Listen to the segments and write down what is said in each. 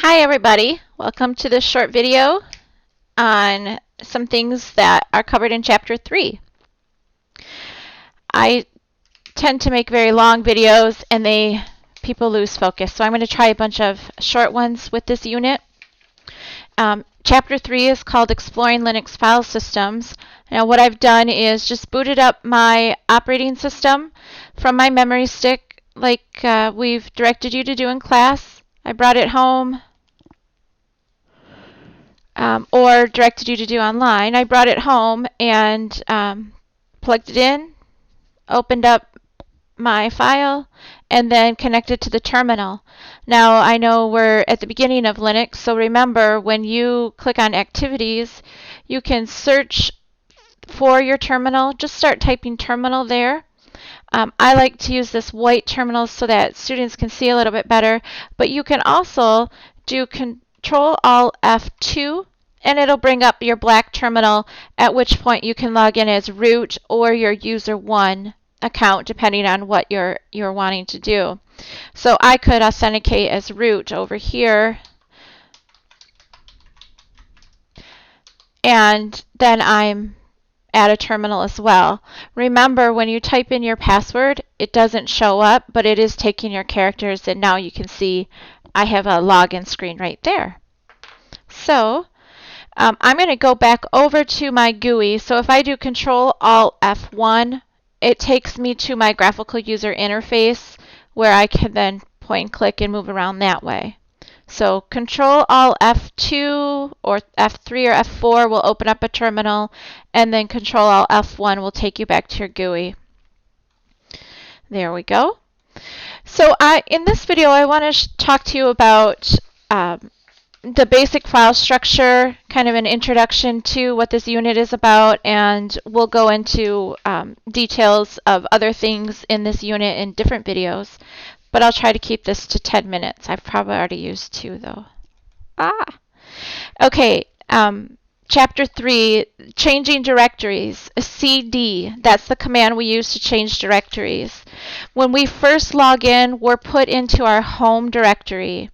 Hi everybody, welcome to this short video on some things that are covered in Chapter 3. I tend to make very long videos and people lose focus, so I'm going to try a bunch of short ones with this unit. Chapter 3 is called Exploring Linux File Systems. Now what I've done is just booted up my operating system from my memory stick like we've directed you to do in class. I brought it home. Or directed you to do online. I brought it home and plugged it in, opened up my file, and then connected to the terminal. Now I know we're at the beginning of Linux, so remember when you click on Activities, you can search for your terminal. Just start typing terminal there. I like to use this white terminal so that students can see a little bit better, but you can also do Control-Alt-F2 and it'll bring up your black terminal, at which point you can log in as root or your user1 account depending on what you're wanting to do. So I could authenticate as root over here, and then I'm at a terminal as well. Remember, when you type in your password, it doesn't show up, but it is taking your characters, and now you can see I have a login screen right there. So I'm going to go back over to my GUI. So if I do Control-Alt-F1, it takes me to my graphical user interface where I can then point and click and move around that way. So Control-Alt-F2 or F3 or F4 will open up a terminal, and then Control-Alt-F1 will take you back to your GUI. There we go. So in this video, I want to talk to you about the basic file structure, kind of an introduction to what this unit is about, and we'll go into details of other things in this unit in different videos. But I'll try to keep this to 10 minutes. I've probably already used 2 though. Okay, Chapter 3, Changing Directories. CD, that's the command we use to change directories. When we first log in, we're put into our home directory.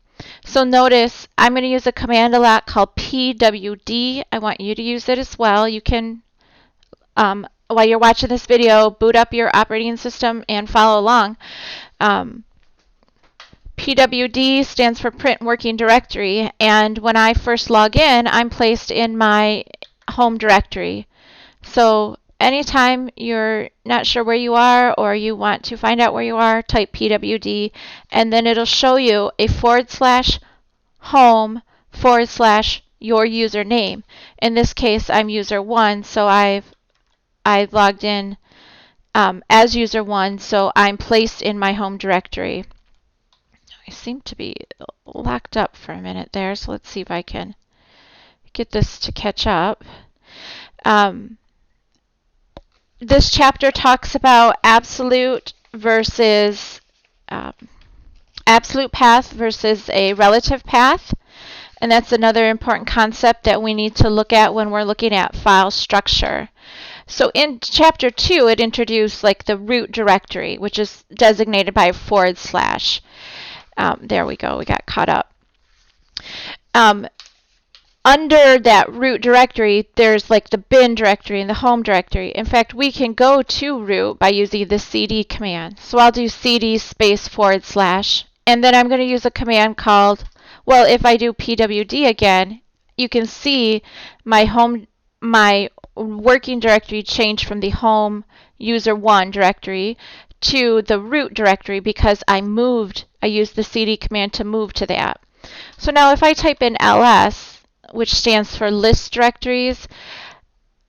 So notice I'm going to use a command a lot called pwd. I want you to use it as well. You can, while you're watching this video, boot up your operating system and follow along. PWD stands for Print Working Directory, and when I first log in, I'm placed in my home directory. So anytime you're not sure where you are or you want to find out where you are, type PWD, and then it'll show you a /home/your username. In this case, I'm user1, so I've logged in as user1, so I'm placed in my home directory. I seem to be locked up for a minute there, so let's see if I can get this to catch up. This chapter talks about absolute path versus a relative path, and that's another important concept that we need to look at when we're looking at file structure. So in Chapter 2, it introduced like the root directory, which is designated by /. There we go, we got caught up. Under that root directory, there's like the bin directory and the home directory. In fact, we can go to root by using the cd command. So I'll do cd /, and then I'm going to use a command called, well, if I do pwd again, you can see my working directory changed from the home user1 directory to the root directory because I used the cd command to move to that. So now if I type in ls, which stands for list directories,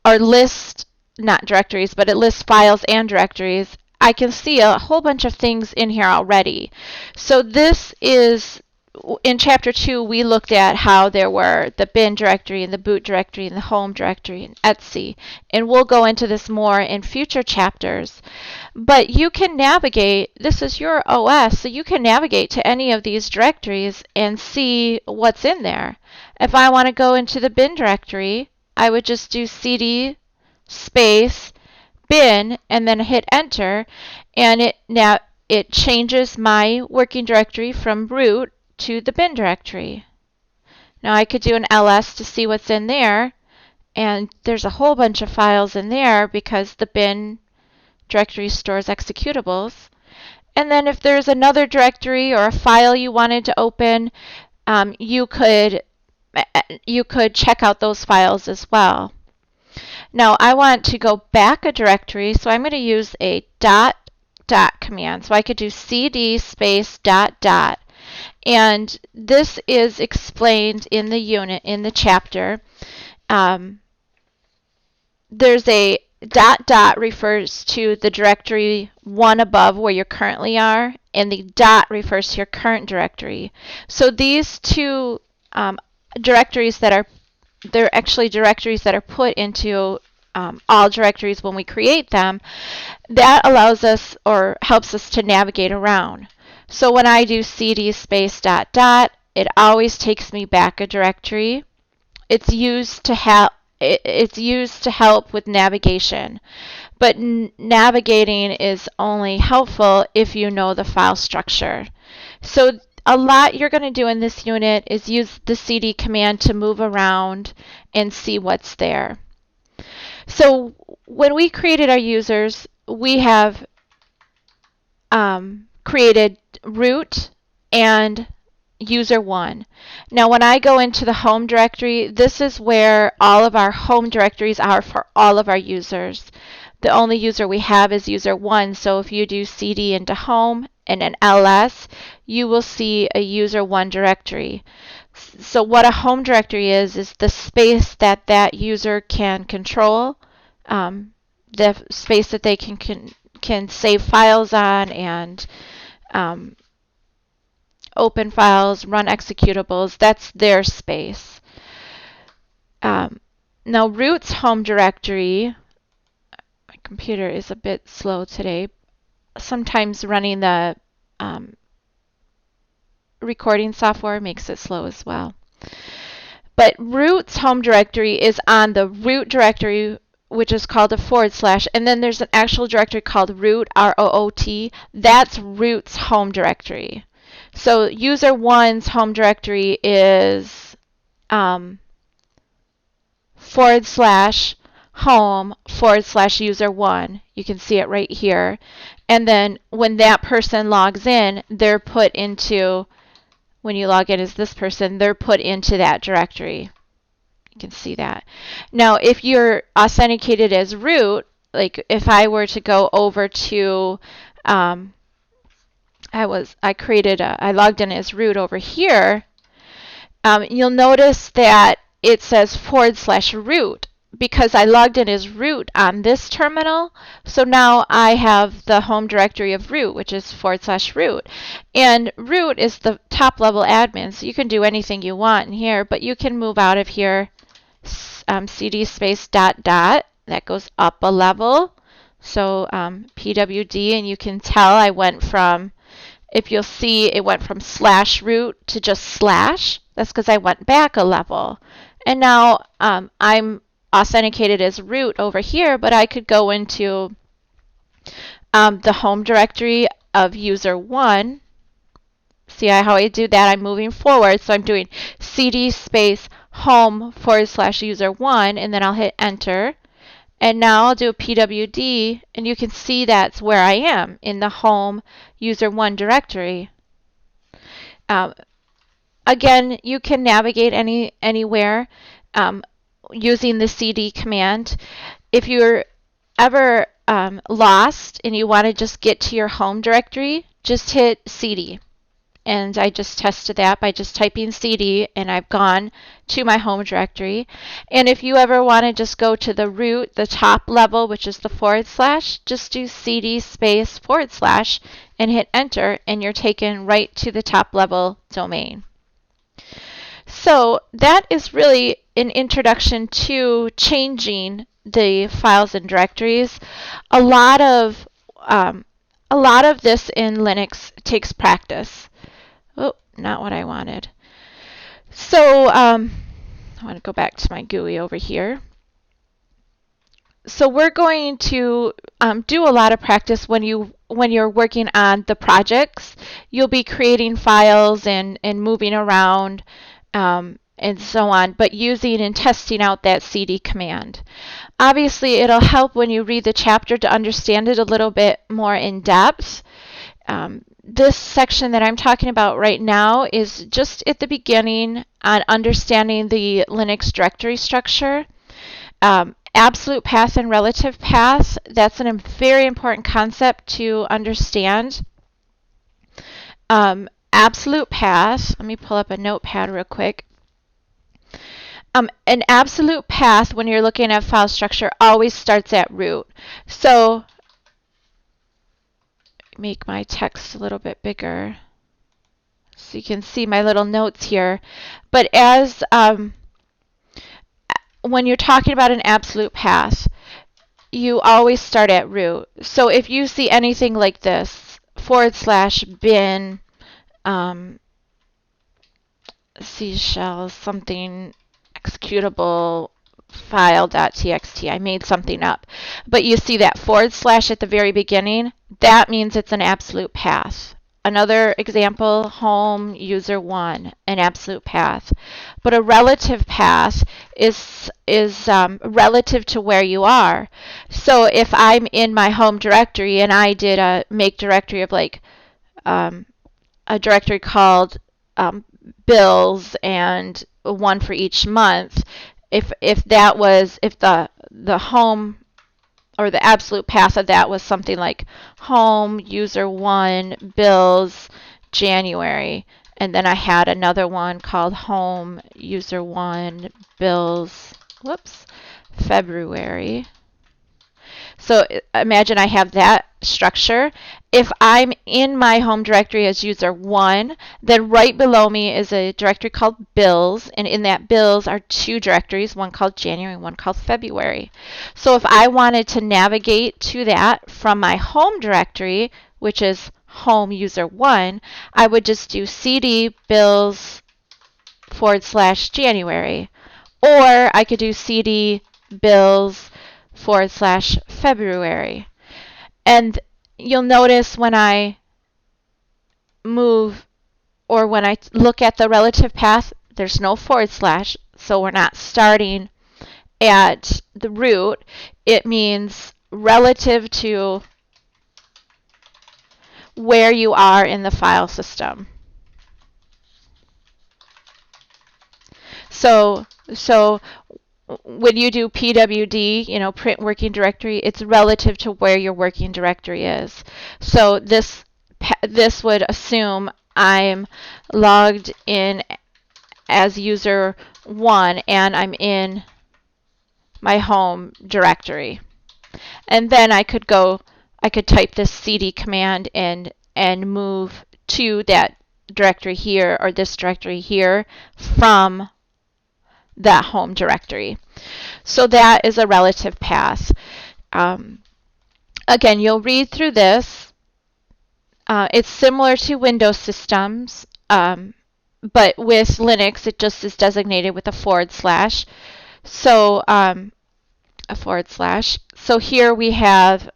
or list, not directories, but it lists files and directories, I can see a whole bunch of things in here already. So this is, in Chapter 2, we looked at how there were the bin directory and the boot directory and the home directory and etc. And we'll go into this more in future chapters. But you can navigate, this is your OS, so you can navigate to any of these directories and see what's in there. If I want to go into the bin directory, I would just do cd bin and then hit enter, and it changes my working directory from root to the bin directory. Now I could do an ls to see what's in there, and there's a whole bunch of files in there because the bin directory stores executables. And then if there's another directory or a file you wanted to open, you could check out those files as well. Now I want to go back a directory, so I'm going to use a dot command. So I could do cd space dot. And this is explained in the unit, in the chapter. There's a dot refers to the directory one above where you currently are, and the dot refers to your current directory. So these two directories they're actually directories that are put into all directories when we create them. That allows us or helps us to navigate around. So when I do cd space dot, it always takes me back a directory. It's used to help with navigation, but navigating is only helpful if you know the file structure. So a lot you're going to do in this unit is use the cd command to move around and see what's there. So when we created our users, we have created root and user 1. Now when I go into the home directory, this is where all of our home directories are for all of our users. The only user we have is user 1, so if you do cd into home and an ls, you will see a user 1 directory. So what a home directory is the space that that user can control, the space that they can save files on and open files, run executables. That's their space. Now root's home directory, my computer is a bit slow today. Sometimes running the recording software makes it slow as well. But root's home directory is on the root directory, which is called a /, and then there's an actual directory called root, ROOT. That's root's home directory. So user 1's home directory is /home /user 1. You can see it right here. And then when that person logs in, they're put into, when you log in as this person, they're put into that directory. You can see that. Now, if you're authenticated as root, like if I were to go over to, I logged in as root over here, you'll notice that it says /root because I logged in as root on this terminal. So now I have the home directory of root, which is /root. And root is the top level admin, so you can do anything you want in here, but you can move out of here, cd space dot, that goes up a level. So pwd, and you can tell I went from, if you'll see, it went from /root to just /. That's because I went back a level. And now I'm authenticated as root over here, but I could go into the home directory of user 1. See how I do that? I'm moving forward, so I'm doing cd space home /user 1, and then I'll hit enter. And now I'll do a pwd, and you can see that's where I am, in the home user 1 directory. Again, you can navigate anywhere using the cd command. If you're ever lost and you want to just get to your home directory, just hit cd. And I just tested that by just typing cd, and I've gone to my home directory. And if you ever want to just go to the root, the top level, which is the /, just do cd space / and hit enter, and you're taken right to the top level domain. So that is really an introduction to changing the files and directories. A lot of this in Linux takes practice. Oh, not what I wanted. So I want to go back to my GUI over here. So we're going to do a lot of practice when you're working on the projects. You'll be creating files and moving around, and and so on, but using and testing out that cd command. Obviously, it'll help when you read the chapter to understand it a little bit more in depth. This section that I'm talking about right now is just at the beginning on understanding the Linux directory structure. Absolute path and relative path, that's a very important concept to understand. Absolute path, let me pull up a notepad real quick. An absolute path, when you're looking at file structure, always starts at root. So make my text a little bit bigger so you can see my little notes here. But as when you're talking about an absolute path, you always start at root. So if you see anything like this, /bin seashells something executable file.txt. I made something up. But you see that / at the very beginning, that means it's an absolute path. Another example, home user 1, an absolute path. But a relative path is relative to where you are. So if I'm in my home directory and I did a make directory of like a directory called bills and one for each month, if the home or the absolute path of that was something like home user 1 bills January, and then I had another one called home user 1 bills February. So imagine I have that structure. If I'm in my home directory as user 1, then right below me is a directory called bills, and in that bills are two directories, one called January and one called February. So if I wanted to navigate to that from my home directory, which is home user 1, I would just do cd bills /January. Or I could do cd bills /February. And you'll notice when I move or when I look at the relative path, there's no /, so we're not starting at the root. It means relative to where you are in the file system. So when you do PWD, print working directory, it's relative to where your working directory is. So this would assume I'm logged in as user 1 and I'm in my home directory. And then I could type this cd command and move to that directory here or this directory here from that home directory. So that is a relative path. Again, you'll read through this. It's similar to Windows systems, but with Linux, it just is designated with a /. So a /. So here we have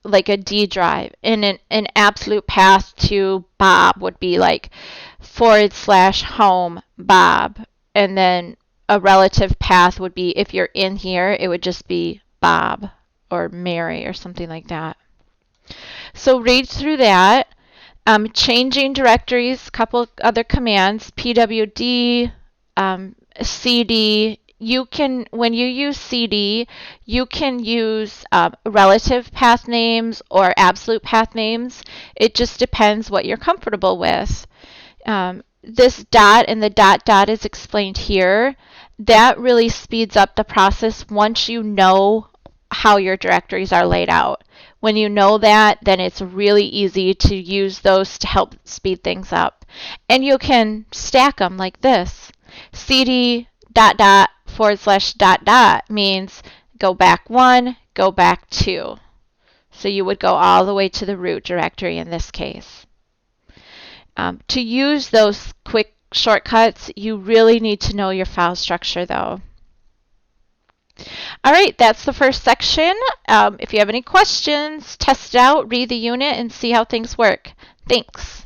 like a D drive, and an absolute path to Bob would be like /home Bob, and then a relative path would be, if you're in here, it would just be Bob or Mary or something like that. So read through that. Changing directories, couple other commands, pwd, cd. When you use cd, you can use relative path names or absolute path names. It just depends what you're comfortable with. This dot and the dot is explained here. That really speeds up the process once you know how your directories are laid out. When you know that, then it's really easy to use those to help speed things up. And you can stack them like this. cd ... / means go back 1, go back 2. So you would go all the way to the root directory in this case. To use those quick shortcuts, you really need to know your file structure though. All right, that's the first section. If you have any questions, test it out, read the unit, and see how things work. Thanks.